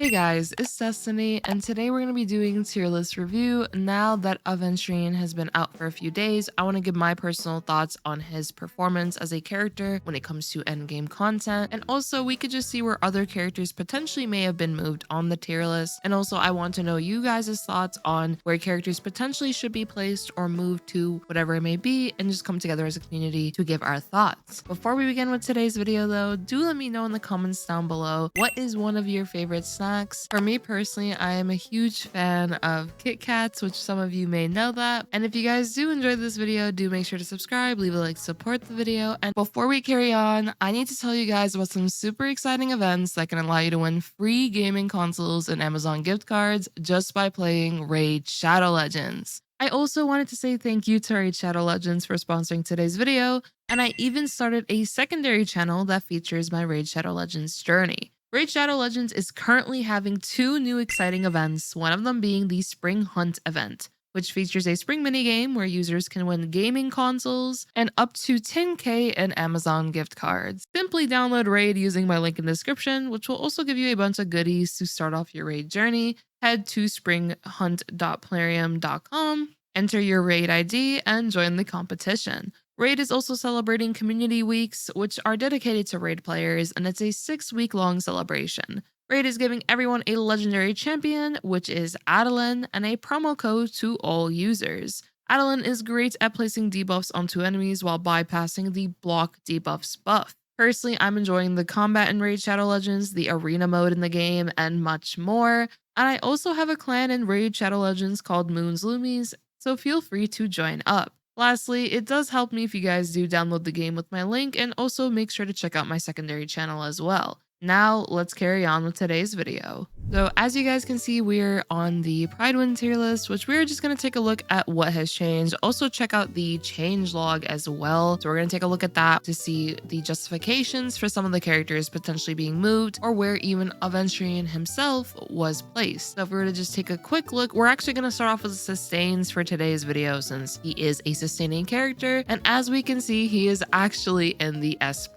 Hey guys, it's Destiny, and today we're going to be doing tier list review. Now that Aventurine has been out for a few days, I want to give my personal thoughts on his performance as a character when it comes to endgame content, and also we could just see where other characters potentially may have been moved on the tier list. And also I want to know you guys' thoughts on where characters potentially should be placed or moved to, whatever it may be, and just come together as a community to give our thoughts. Before we begin with today's video though, do let me know in the comments down below, what is one of your favorite snacks? For me personally, I am a huge fan of Kit Kats, which some of you may know that. And if you guys do enjoy this video, do make sure to subscribe, leave a like, support the video. And before we carry on, I need to tell you guys about some super exciting events that can allow you to win free gaming consoles and Amazon gift cards just by playing Raid Shadow Legends. I also wanted to say thank you to Raid Shadow Legends for sponsoring today's video, and I even started a secondary channel that features my Raid Shadow Legends journey. Raid Shadow Legends is currently having two new exciting events, one of them being the Spring Hunt event, which features a spring minigame where users can win gaming consoles and up to 10k in Amazon gift cards. Simply download Raid using my link in the description, which will also give you a bunch of goodies to start off your Raid journey. Head to springhunt.plarium.com, enter your Raid ID, and join the competition. Raid is also celebrating community weeks, which are dedicated to Raid players, and it's a 6-week-long celebration. Raid is giving everyone a legendary champion, which is Adelyn, and a promo code to all users. Adelyn is great at placing debuffs onto enemies while bypassing the block debuffs buff. Personally, I'm enjoying the combat in Raid Shadow Legends, the arena mode in the game, and much more. And I also have a clan in Raid Shadow Legends called Moon's Loomies, so feel free to join up. Lastly, it does help me if you guys do download the game with my link, and also make sure to check out my secondary channel as well. Now, let's carry on with today's video. So as you guys can see, we're on the Pridewin tier list, which we're just going to take a look at what has changed. Also check out the change log as well. So we're going to take a look at that to see the justifications for some of the characters potentially being moved, or where even Aventurine himself was placed. So if we were to just take a quick look, we're actually going to start off with sustains for today's video since he is a sustaining character. And as we can see, he is actually in the S+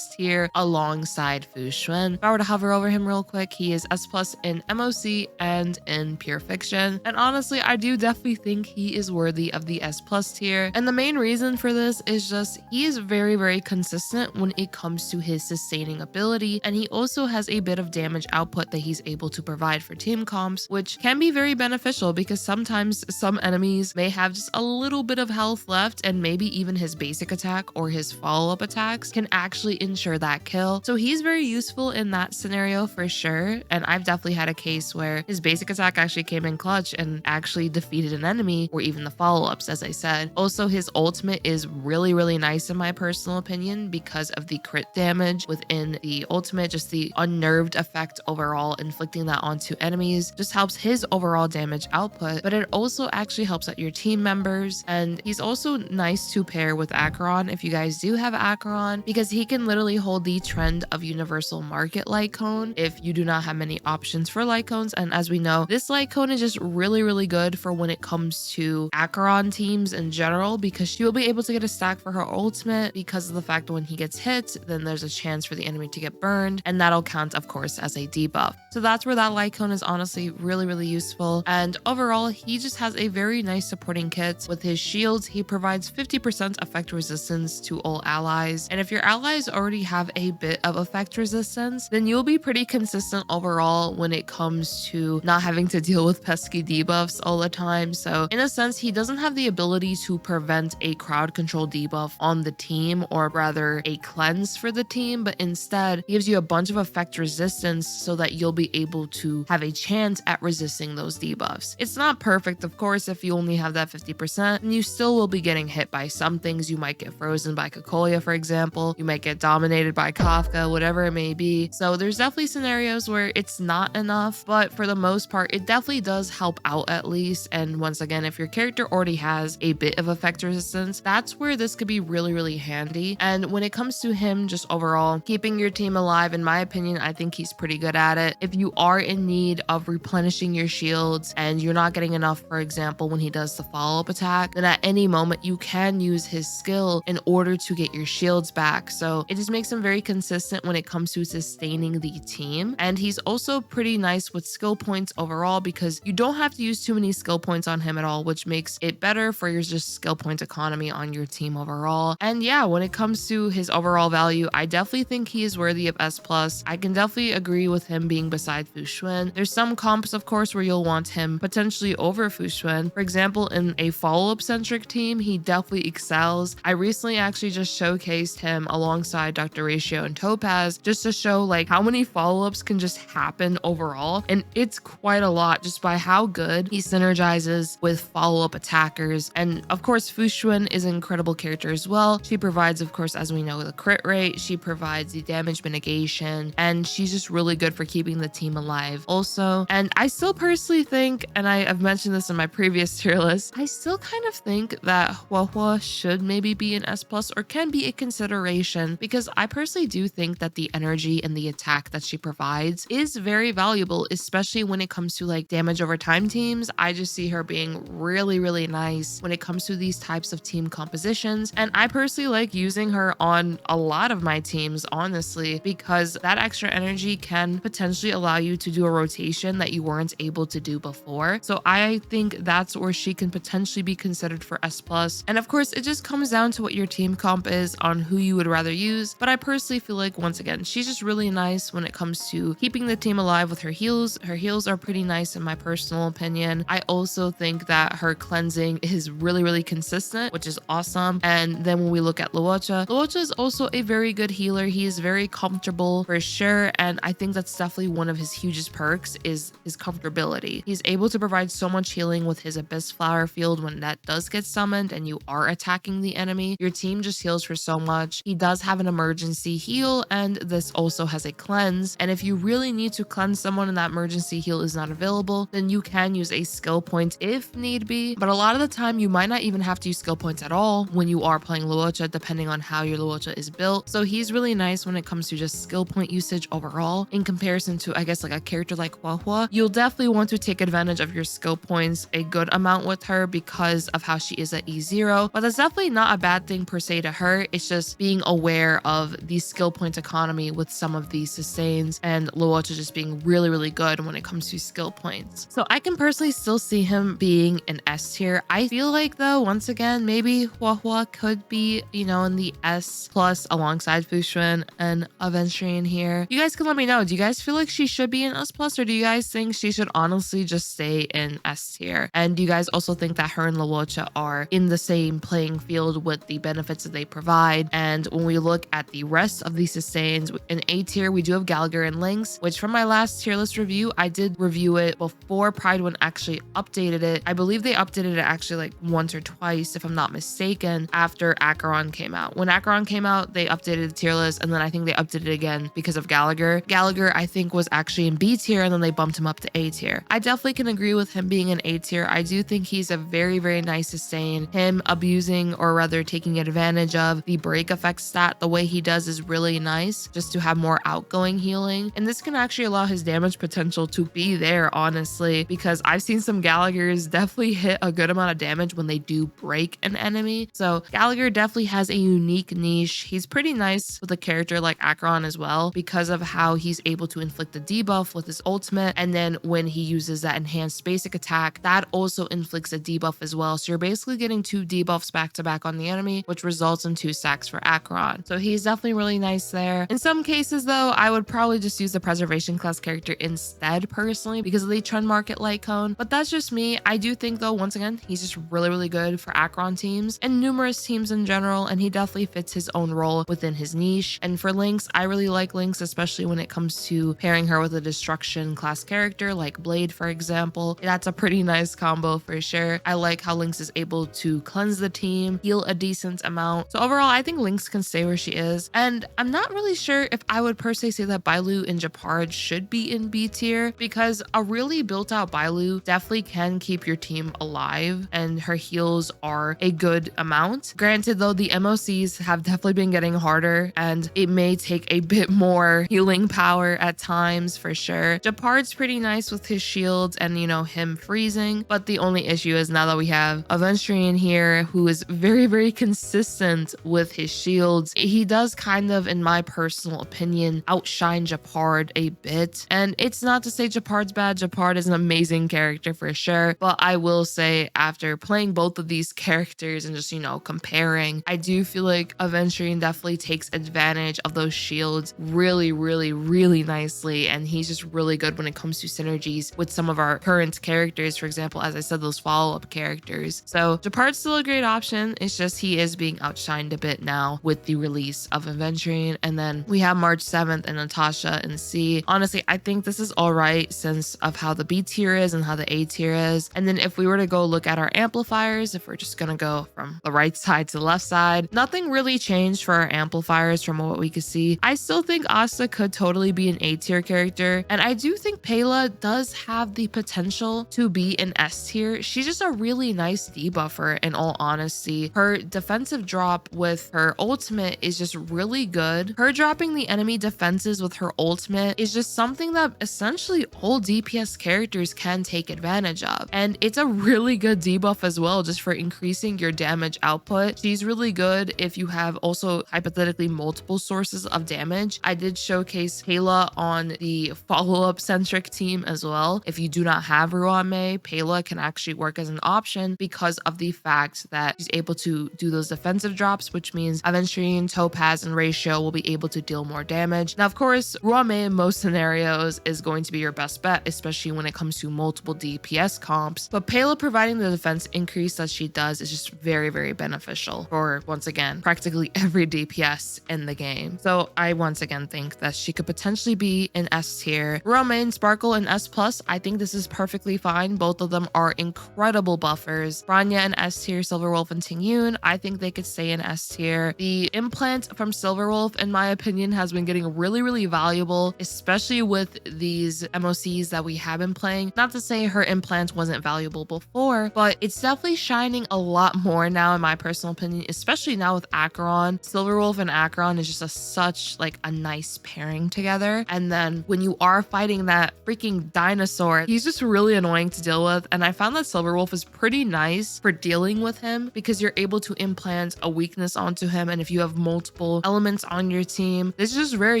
tier alongside Xuan. If I were to hover over him real quick, he is S+ in MOC and in Pure Fiction. And honestly, I do definitely think he is worthy of the S+ tier. And the main reason for this is just he is very, very consistent when it comes to his sustaining ability. And he also has a bit of damage output that he's able to provide for team comps, which can be very beneficial because sometimes some enemies may have just a little bit of health left, and maybe even his basic attack or his follow-up attacks can actually ensure that kill. So he's very useful in that scenario for sure. And I've definitely had a case where his basic attack actually came in clutch and actually defeated an enemy, or even the follow-ups, as I said. Also, his ultimate is really, really nice in my personal opinion because of the crit damage within the ultimate. Just the unnerved effect overall, inflicting that onto enemies just helps his overall damage output, but it also actually helps out your team members. And he's also nice to pair with Acheron if you guys do have Acheron, because he can literally hold the trend of universal market light cone if you do not have many options for light cones. And as we know, this light cone is just really, really good for when it comes to Acheron teams in general, because she will be able to get a stack for her ultimate because of the fact that when he gets hit, then there's a chance for the enemy to get burned, and that'll count, of course, as a debuff. So that's where that light cone is honestly really, really useful. And overall, he just has a very nice supporting kit. With his shields, he provides 50% effect resistance to all allies, and if your allies already have a bit of effect resistance, then you'll be pretty consistent overall when it comes to not having to deal with pesky debuffs all the time. So in a sense, he doesn't have the ability to prevent a crowd control debuff on the team, or rather a cleanse for the team, but instead he gives you a bunch of effect resistance so that you'll be able to have a chance at resisting those debuffs. It's not perfect, of course, if you only have that 50%, and you still will be getting hit by some things. You might get frozen by Kakoya, for example. You might get dominated by Kafka, whatever it may be. So there's definitely scenarios where it's not enough, but for the most part, it definitely does help out at least. And once again, if your character already has a bit of effect resistance, that's where this could be really, really handy. And when it comes to him just overall keeping your team alive, in my opinion, I think he's pretty good at it. If you are in need of replenishing your shields and you're not getting enough, for example, when he does the follow-up attack, then at any moment you can use his skill in order to get your shields back. So it just makes him very consistent when it comes to sustaining the team. And he's also pretty pretty nice with skill points overall because you don't have to use too many skill points on him at all, which makes it better for your just skill point economy on your team overall. And yeah, when it comes to his overall value, I definitely think he is worthy of S+. I can definitely agree with him being beside Fu Xuan. There's some comps, of course, where you'll want him potentially over Fu Xuan. For example, in a follow-up-centric team, he definitely excels. I recently actually just showcased him alongside Dr. Ratio and Topaz just to show like how many follow-ups can just happen overall. And it's quite a lot just by how good he synergizes with follow-up attackers. And of course, Fu Xuan is an incredible character as well. She provides, of course, as we know, the crit rate. She provides the damage mitigation, and she's just really good for keeping the team alive also. And I still personally think, and I've mentioned this in my previous tier list, I still kind of think that Huohuo should maybe be an S+ or can be a consideration because I personally do think that the energy and the attack that she provides is very valuable, especially when it comes to like damage over time teams. I just see her being really, really nice when it comes to these types of team compositions. And I personally like using her on a lot of my teams, honestly, because that extra energy can potentially allow you to do a rotation that you weren't able to do before. So I think that's where she can potentially be considered for S+. And of course, it just comes down to what your team comp is on who you would rather use. But I personally feel like, once again, she's just really nice when it comes to keeping the team alive with her heals. Her heals are pretty nice in my personal opinion. I also think that her cleansing is really, really consistent, which is awesome. And then when we look at Luocha, Luocha is also a very good healer. He is very comfortable for sure. And I think that's definitely one of his hugest perks is his comfortability. He's able to provide so much healing with his Abyss Flower field when that does get summoned and you are attacking the enemy. Your team just heals for so much. He does have an emergency heal, and this also has a cleanse. And if you really need to cleanse someone and that emergency heal is not available, then you can use a skill point if need be. But a lot of the time, you might not even have to use skill points at all when you are playing Luocha, depending on how your Luocha is built. So he's really nice when it comes to just skill point usage overall in comparison to, I guess, like a character like Huohuo. You'll definitely want to take advantage of your skill points a good amount with her because of how she is at E0, but that's definitely not a bad thing per se to her. It's just being aware of the skill point economy with some of these sustains, and Luocha just being really, really good when it comes to skill points. So I can personally still see him being an S tier. I feel like though, once again, maybe Huohuo could be, you know, in the S+ alongside Fu Xuan and Aventurine here. You guys can let me know. Do you guys feel like she should be in S+, or do you guys think she should honestly just stay in S tier? And do you guys also think that her and Luocha are in the same playing field with the benefits that they provide? And when we look at the rest of these sustains, in A tier, we do have Gallagher and Lynx, which from my last tier list review, I did review it before Pride One actually updated it. I believe they updated it actually like once or twice, if I'm not mistaken, after Acheron came out. When Acheron came out, they updated the tier list, and then I think they updated it again because of Gallagher. Gallagher, I think, was actually in B tier, and then they bumped him up to A tier. I definitely can agree with him being in A tier. I do think he's a very, very nice sustain. Him abusing, or rather taking advantage of, the break effect stat the way he does is really nice, just to have more outgoing healing. And this can actually allow his damage potential to be there, honestly, because I've seen some Gallaghers definitely hit a good amount of damage when they do break an enemy. So Gallagher definitely has a unique niche. He's pretty nice with a character like Acheron as well because of how he's able to inflict the debuff with his ultimate, and then when he uses that enhanced basic attack, that also inflicts a debuff as well. So you're basically getting 2 debuffs back to back on the enemy, which results in 2 stacks for Acheron. So he's definitely really nice there. In some cases though, I would probably just use the preservation class character instead personally because of the trend market light cone, but that's just me. I do think though, once again, he's just really, really good for Acheron teams and numerous teams in general, and he definitely fits his own role within his niche. And for Lynx, I really like Lynx, especially when it comes to pairing her with a destruction class character like Blade, for example. That's a pretty nice combo for sure. I like how Lynx is able to cleanse the team, heal a decent amount. So overall, I think Lynx can stay where she is. And I'm not really sure if I would per se say that Bailu and Japard should be in B tier, because a really built out Bailu definitely can keep your team alive, and her heals are a good amount. Granted though, the MOCs have definitely been getting harder, and it may take a bit more healing power at times for sure. Japard's pretty nice with his shields and, you know, him freezing, but the only issue is now that we have Aventurine here, who is very, very consistent with his shields, he does kind of, in my personal opinion, outshine Japard a bit. And And it's not to say Japard's bad. Japard is an amazing character for sure. But I will say after playing both of these characters and just, comparing, I do feel like Aventurine definitely takes advantage of those shields really, really, really nicely. And he's just really good when it comes to synergies with some of our current characters. For example, as I said, those follow-up characters. So Japard's still a great option. It's just he is being outshined a bit now with the release of Aventurine. And then we have March 7th and Natasha in C. Honestly, I think this is all right since of how the B tier is and how the A tier is. And then if we were to go look at our amplifiers, if we're just gonna go from the right side to the left side, nothing really changed for our amplifiers from what we could see. I still think Asta could totally be an A tier character. And I do think Pela does have the potential to be an S tier. She's just a really nice debuffer in all honesty. Her defensive drop with her ultimate is just really good. Her dropping the enemy defenses with her ultimate is just something that essentially all DPS characters can take advantage of. And it's a really good debuff as well, just for increasing your damage output. She's really good if you have also hypothetically multiple sources of damage. I did showcase Pela on the follow-up-centric team as well. If you do not have Ruan, Pela can actually work as an option because of the fact that she's able to do those defensive drops, which means Aventurine, Topaz, and Ratio will be able to deal more damage. Now, of course, Ruan in most scenarios is going to be your best bet, especially when it comes to multiple DPS comps. But Pela providing the defense increase that she does is just very, very beneficial for, once again, practically every DPS in the game. So I once again think that she could potentially be an S tier. Ruan, Sparkle, and S+, I think this is perfectly fine. Both of them are incredible buffers. Bronya and S tier, Silverwolf and Tingyun, I think they could stay in S tier. The implant from Silverwolf, in my opinion, has been getting really, really valuable, especially with these MOCs that we have been playing. Not to say her implant wasn't valuable before, but it's definitely shining a lot more now, in my personal opinion, especially now with Acheron. Silverwolf and Acheron is just such like a nice pairing together. And then when you are fighting that freaking dinosaur, he's just really annoying to deal with. And I found that Silverwolf is pretty nice for dealing with him because you're able to implant a weakness onto him. And if you have multiple elements on your team, this is just very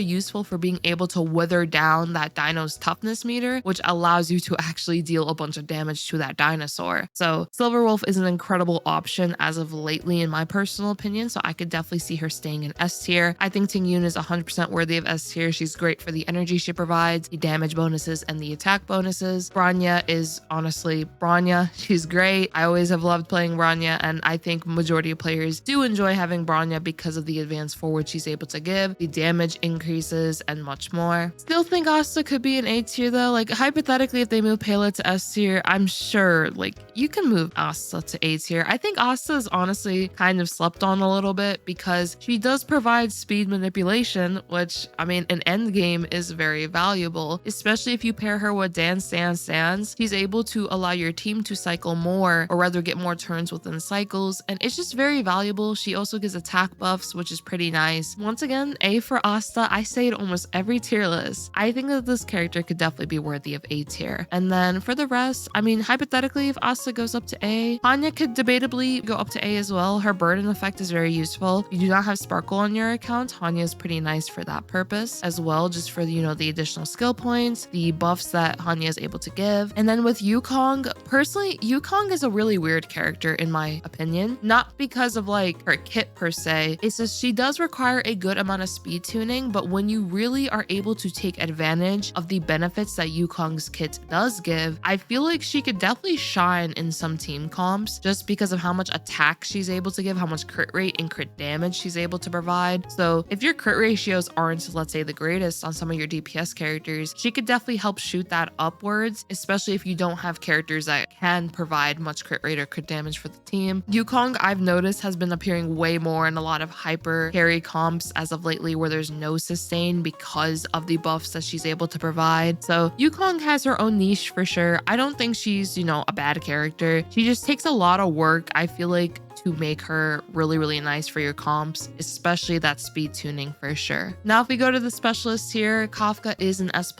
useful for being able to wither down that dino's toughness meter, which allows you to actually deal a bunch of damage to that dinosaur. So Silverwolf is an incredible option as of lately, in my personal opinion. So I could definitely see her staying in S tier. I think Tingyun is 100% worthy of S tier. She's great for the energy she provides, the damage bonuses, and the attack bonuses. Bronya is honestly Bronya. She's great. I always have loved playing Bronya, and I think majority of players do enjoy having Bronya because of the advanced forward she's able to give, the damage increases, and much more. Still think Asta could be an A tier though. Like hypothetically, if they move Pela to S tier, I'm sure like you can move Asta to A tier. I think Asta is honestly kind of slept on a little bit because she does provide speed manipulation, which I mean in endgame is very valuable, especially if you pair her with Dance. She's able to allow your team to cycle more, or rather get more turns within cycles, and it's just very valuable. She also gives attack buffs, which is pretty nice. Once again, A for Asta. I say it almost every tier list. I think that this character could definitely be worthy of A tier. And then for the rest, I mean, hypothetically, if Asta goes up to A, Hanya could debatably go up to A as well. Her burden effect is very useful. If you do not have Sparkle on your account, Hanya is pretty nice for that purpose as well, just for, the additional skill points, the buffs that Hanya is able to give. And then with Yukong, personally, Yukong is a really weird character in my opinion, not because of like her kit per se. It's just she does require a good amount of speed tuning, but when you really are able to take advantage of the benefits that Yukong's kit does give, I feel like she could definitely shine in some team comps just because of how much attack she's able to give, how much crit rate and crit damage she's able to provide. So if your crit ratios aren't, let's say, the greatest on some of your DPS characters, she could definitely help shoot that upwards, especially if you don't have characters that can provide much crit rate or crit damage for the team. Yukong, I've noticed, has been appearing way more in a lot of hyper carry comps as of lately where there's no sustain because of the buffs that she's able to provide. So Yukong has her own niche for sure. I don't think she's, a bad character. She just takes a lot of work, I feel like, to make her really, really nice for your comps, especially that speed tuning for sure. Now, if we go to the specialist here, Kafka is an S+.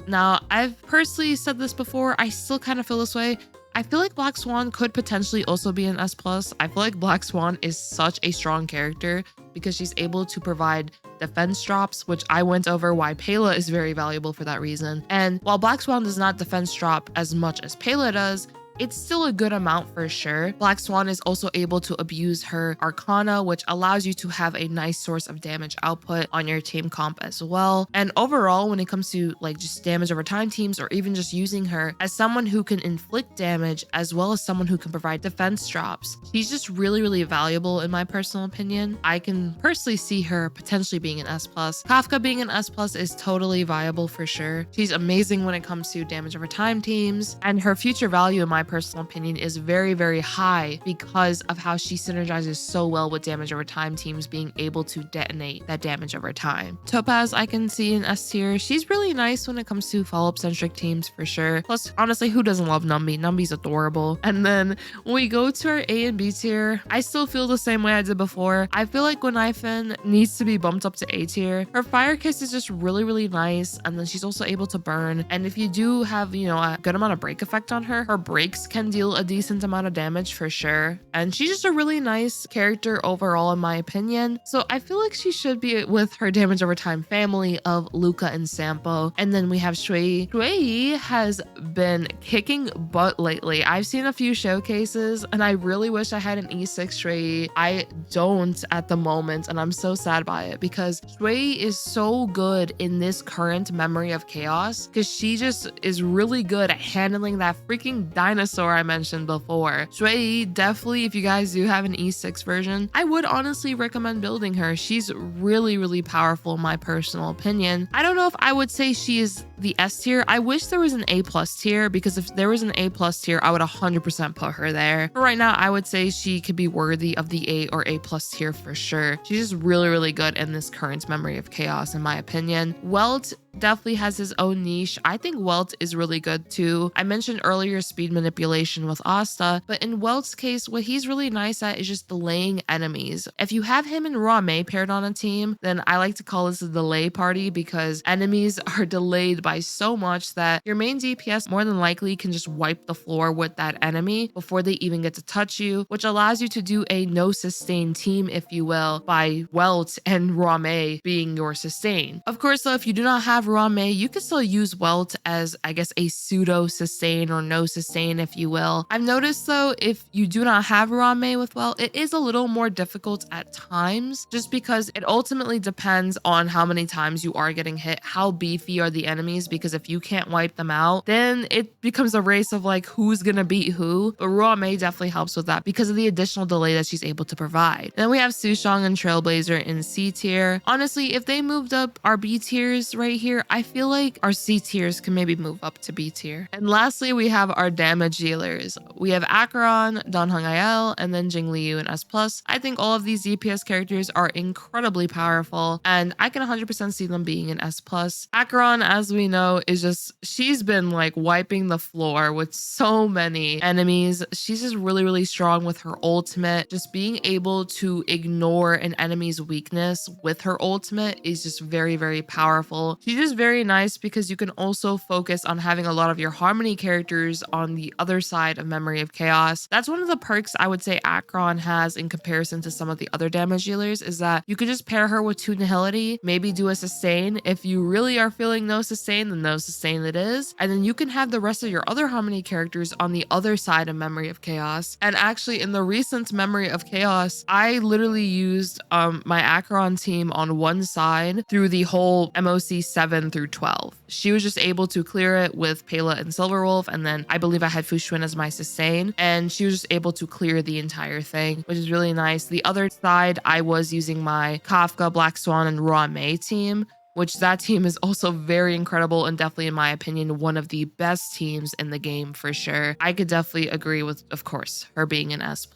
Now, I've personally said this before, I still kind of feel this way. I feel like Black Swan could potentially also be an S+. I feel like Black Swan is such a strong character because she's able to provide defense drops, which I went over why Pela is very valuable for that reason. And while Black Swan does not defense drop as much as Pela does, it's still a good amount for sure. Black Swan is also able to abuse her Arcana, which allows you to have a nice source of damage output on your team comp as well. And overall, when it comes to like just damage over time teams, or even just using her as someone who can inflict damage as well as someone who can provide defense drops, she's just really, really valuable in my personal opinion. I can personally see her potentially being an S+. Kafka being an S+ is totally viable for sure. She's amazing when it comes to damage over time teams, and her future value in my personal opinion is very, very high because of how she synergizes so well with damage over time teams being able to detonate that damage over time. Topaz I can see in S tier. She's really nice when it comes to follow-up-centric teams for sure. Plus, honestly, who doesn't love Numby? Numby's adorable. And then when we go to our A and B tier, I still feel the same way I did before. I feel like Gwenifin needs to be bumped up to A tier. Her Fire Kiss is just really, really nice, and then she's also able to burn. And if you do have, you know, a good amount of break effect on her, her breaks can deal a decent amount of damage for sure. And she's just a really nice character overall in my opinion. So I feel like she should be with her damage over time family of Luca and Sampo. And then we have Xueyi. Xueyi has been kicking butt lately. I've seen a few showcases and I really wish I had an E6 Xueyi. I don't at the moment, and I'm so sad by it because Xueyi is so good in this current Memory of Chaos because she just is really good at handling that freaking dinosaur I mentioned before. Xueyi, definitely, if you guys do have an E6 version, I would honestly recommend building her. She's really, really powerful in my personal opinion. I don't know if I would say she is the S tier. I wish there was an A+ tier, because if there was an A+ tier, I would 100% put her there. But right now, I would say she could be worthy of the A or A+ tier for sure. She's just really, really good in this current Memory of Chaos, in my opinion. Welt definitely has his own niche. I think Welt is really good too. I mentioned earlier speed manipulation with Asta, but in Welt's case, what he's really nice at is just delaying enemies. If you have him and Ruan paired on a team, then I like to call this a delay party because enemies are delayed by so much that your main DPS more than likely can just wipe the floor with that enemy before they even get to touch you, which allows you to do a no sustain team, if you will, by Welt and Ruan being your sustain. Of course, though, if you do not have Ruan, you could still use Welt as, I guess, a pseudo sustain or no sustain, if you will. I've noticed though, if you do not have Ruan with Welt, it is a little more difficult at times, just because it ultimately depends on how many times you are getting hit, how beefy are the enemies, because if you can't wipe them out, then it becomes a race of like who's gonna beat who. But Ruan definitely helps with that because of the additional delay that she's able to provide. Then we have Sushang and Trailblazer in C tier. Honestly, if they moved up our B tiers right here, I feel like our C tiers can maybe move up to B tier. And lastly, we have our damage dealers. We have Acheron, Honkai, and then Jingliu and S+. I think all of these DPS characters are incredibly powerful, and I can 100% see them being an S+. Acheron, as we know, is just, she's been like wiping the floor with so many enemies. She's just really, really strong with her ultimate. Just being able to ignore an enemy's weakness with her ultimate is just very, very powerful. She's just very nice because you can also focus on having a lot of your Harmony characters on the other side of Memory of Chaos. That's one of the perks I would say Acheron has in comparison to some of the other damage dealers, is that you could just pair her with 2 Nihility, maybe do a sustain. If you really are feeling no sustain, then no sustain it is. And then you can have the rest of your other Harmony characters on the other side of Memory of Chaos. And actually in the recent Memory of Chaos, I literally used my Acheron team on one side through the whole MOC 7 through 12. She was just able to clear it with Pela and Silverwolf, and then I believe I had Xuan as my sustain, and she was just able to clear the entire thing, which is really nice. The other side, I was using my Kafka, Black Swan, and Ruan team, which that team is also very incredible and definitely, in my opinion, one of the best teams in the game for sure. I could definitely agree with, of course, her being an S+.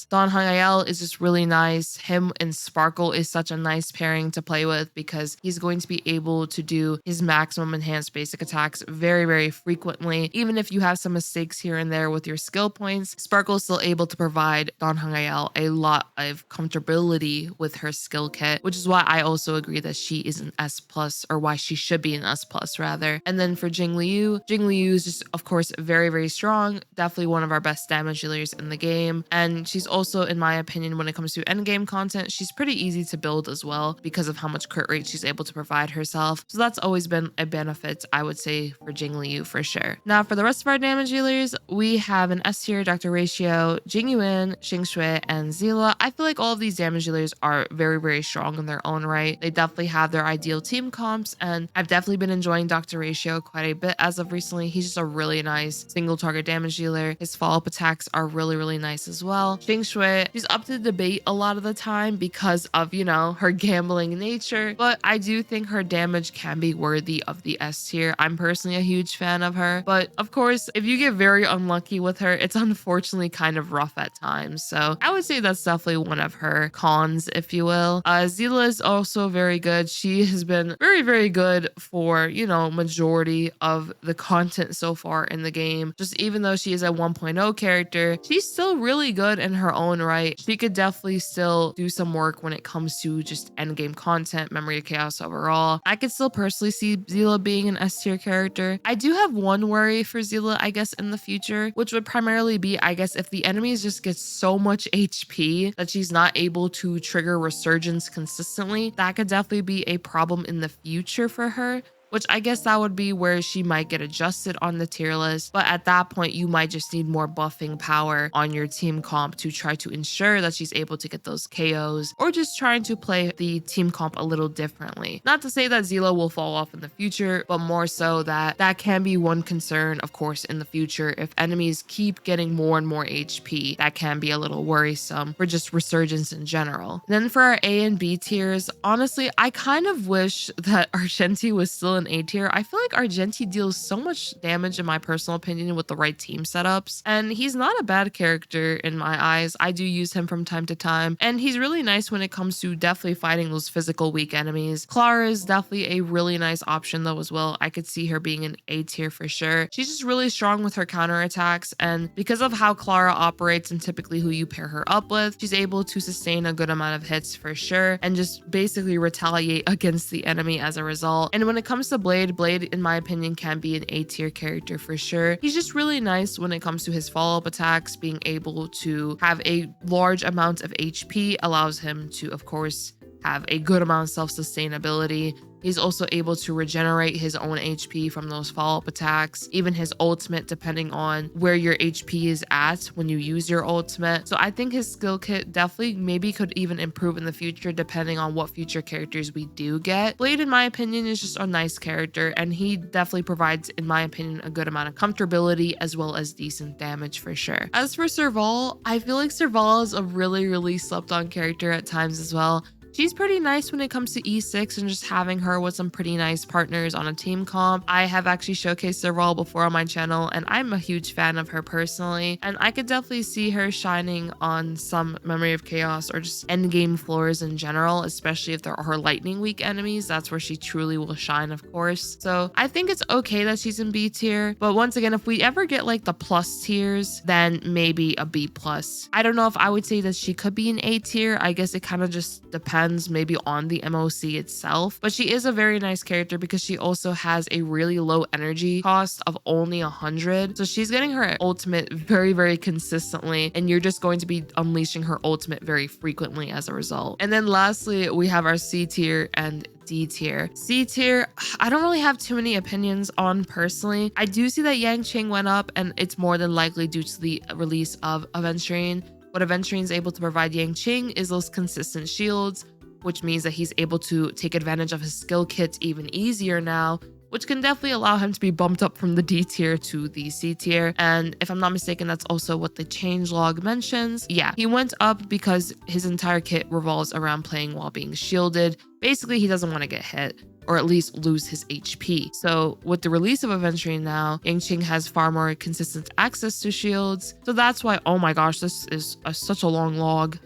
Don Hangayel is just really nice. Him and Sparkle is such a nice pairing to play with because he's going to be able to do his maximum enhanced basic attacks very, very frequently. Even if you have some mistakes here and there with your skill points, Sparkle is still able to provide Don Hangayel a lot of comfortability with her skill kit, which is why I also agree that she is an S+. plus, or why she should be an S plus rather. And then for Jingliu is just of course very, very strong, definitely one of our best damage dealers in the game. And she's also, in my opinion, when it comes to endgame content, she's pretty easy to build as well because of how much crit rate she's able to provide herself. So that's always been a benefit, I would say, for Jingliu for sure. Now for the rest of our damage dealers, we have an S tier Dr. Ratio, Jingyuan, Xingxue, and Seele. I feel like all of these damage dealers are very, very strong in their own right. They definitely have their ideal team comps, and I've definitely been enjoying Dr. Ratio quite a bit as of recently. He's just a really nice single target damage dealer. His follow-up attacks are really, really nice as well. Xingxue, she's up to debate a lot of the time because of, you know, her gambling nature, but I do think her damage can be worthy of the S tier. I'm personally a huge fan of her, but of course, if you get very unlucky with her, it's unfortunately kind of rough at times. So I would say that's definitely one of her cons, if you will. Seele is also very good. She has been very, very good for, you know, majority of the content so far in the game. Just even though she is a 1.0 character, she's still really good in her own right. She could definitely still do some work when it comes to just endgame content, Memory of Chaos overall. I could still personally see Seele being an S tier character. I do have one worry for Seele, I guess, in the future, which would primarily be, I guess, if the enemies just get so much HP that she's not able to trigger resurgence consistently, that could definitely be a problem in the future for her, which I guess that would be where she might get adjusted on the tier list. But at that point, you might just need more buffing power on your team comp to try to ensure that she's able to get those KOs, or just trying to play the team comp a little differently. Not to say that Seele will fall off in the future, but more so that that can be one concern, of course, in the future. If enemies keep getting more and more HP, that can be a little worrisome for just resurgence in general. Then for our A and B tiers, honestly, I kind of wish that Argenti was still an A tier. I feel like Argenti deals so much damage in my personal opinion with the right team setups, and he's not a bad character in my eyes. I do use him from time to time, and he's really nice when it comes to definitely fighting those physical weak enemies. Clara is definitely a really nice option though as well. I could see her being an A tier for sure. She's just really strong with her counterattacks, and because of how Clara operates and typically who you pair her up with, she's able to sustain a good amount of hits for sure, and just basically retaliate against the enemy as a result. And when it comes to Blade, in my opinion, can be an A tier character for sure. He's just really nice when it comes to his follow-up attacks. Being able to have a large amount of HP allows him to, of course, have a good amount of self-sustainability. He's also able to regenerate his own HP from those follow-up attacks, even his ultimate, depending on where your HP is at when you use your ultimate. So I think his skill kit definitely maybe could even improve in the future, depending on what future characters we do get. Blade, in my opinion, is just a nice character, and he definitely provides, in my opinion, a good amount of comfortability as well as decent damage for sure. As for Serval, I feel like Serval is a really, really slept on character at times as well. She's pretty nice when it comes to E6 and just having her with some pretty nice partners on a team comp. I have actually showcased Serval before on my channel, and I'm a huge fan of her personally, and I could definitely see her shining on some Memory of Chaos or just endgame floors in general, especially if there are lightning weak enemies. That's where she truly will shine, of course. So I think it's okay that she's in B tier, but once again, if we ever get like the plus tiers, then maybe a B plus. I don't know if I would say that she could be an A tier. I guess it kind of just depends maybe on the MOC itself, but she is a very nice character because she also has a really low energy cost of only 100. So she's getting her ultimate very, very consistently, and you're just going to be unleashing her ultimate very frequently as a result. And then lastly, we have our C tier and D tier. C tier, I don't really have too many opinions on personally. I do see that Yangqing went up, and it's more than likely due to the release of Aventurine. What Aventurine is able to provide Yangqing is those consistent shields, which means that he's able to take advantage of his skill kit even easier now, which can definitely allow him to be bumped up from the D tier to the C tier. And if I'm not mistaken, that's also what the changelog mentions. Yeah, he went up because his entire kit revolves around playing while being shielded. Basically, he doesn't want to get hit, or at least lose his HP. So with the release of Aventurine now, Yangqing has far more consistent access to shields. So that's why, oh my gosh, this is such a long log.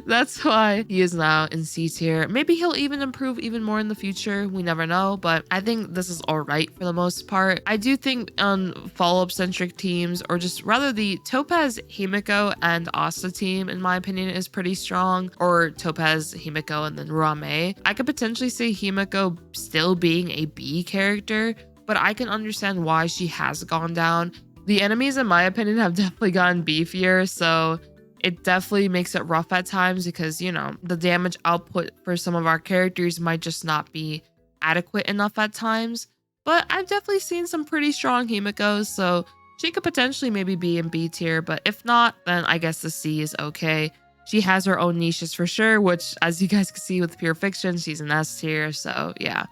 That's why he is now in C tier. Maybe he'll even improve even more in the future. We never know, but I think this is all right for the most part. I do think on follow-up-centric teams, or just rather the Topaz, Himiko, and Asta team, in my opinion, is pretty strong, or Topaz, Himiko, and then Ruan. I could potentially say Himiko Xueyi still being a B character, but I can understand why she has gone down. The enemies, in my opinion, have definitely gotten beefier, so it definitely makes it rough at times because, you know, the damage output for some of our characters might just not be adequate enough at times. But I've definitely seen some pretty strong Himikos, so she could potentially maybe be in B tier, but if not, then I guess the C is okay. She has her own niches for sure, which, as you guys can see with Pure Fiction, she's an S tier, so yeah.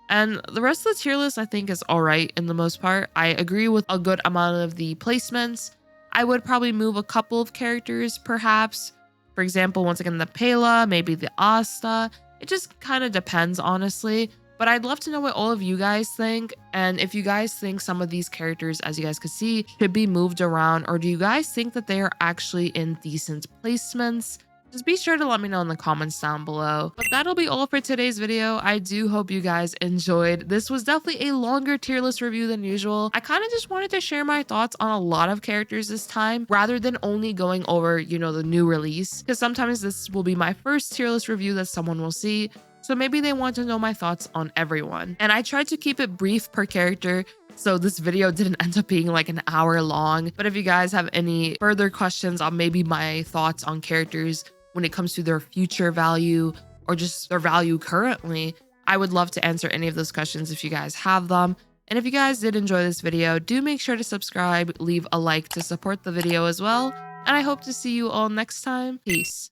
And the rest of the tier list I think is alright in the most part. I agree with a good amount of the placements. I would probably move a couple of characters perhaps. For example, once again, the Pela, maybe the Asta. It just kind of depends, honestly. But I'd love to know what all of you guys think. And if you guys think some of these characters, as you guys can see, should be moved around, or do you guys think that they are actually in decent placements? Just be sure to let me know in the comments down below. But that'll be all for today's video. I do hope you guys enjoyed. This was definitely a longer tier list review than usual. I kind of just wanted to share my thoughts on a lot of characters this time, rather than only going over, you know, the new release. Because sometimes this will be my first tier list review that someone will see. So maybe they want to know my thoughts on everyone. And I tried to keep it brief per character, so this video didn't end up being like an hour long. But if you guys have any further questions on maybe my thoughts on characters when it comes to their future value or just their value currently, I would love to answer any of those questions if you guys have them. And if you guys did enjoy this video, do make sure to subscribe, leave a like to support the video as well. And I hope to see you all next time. Peace.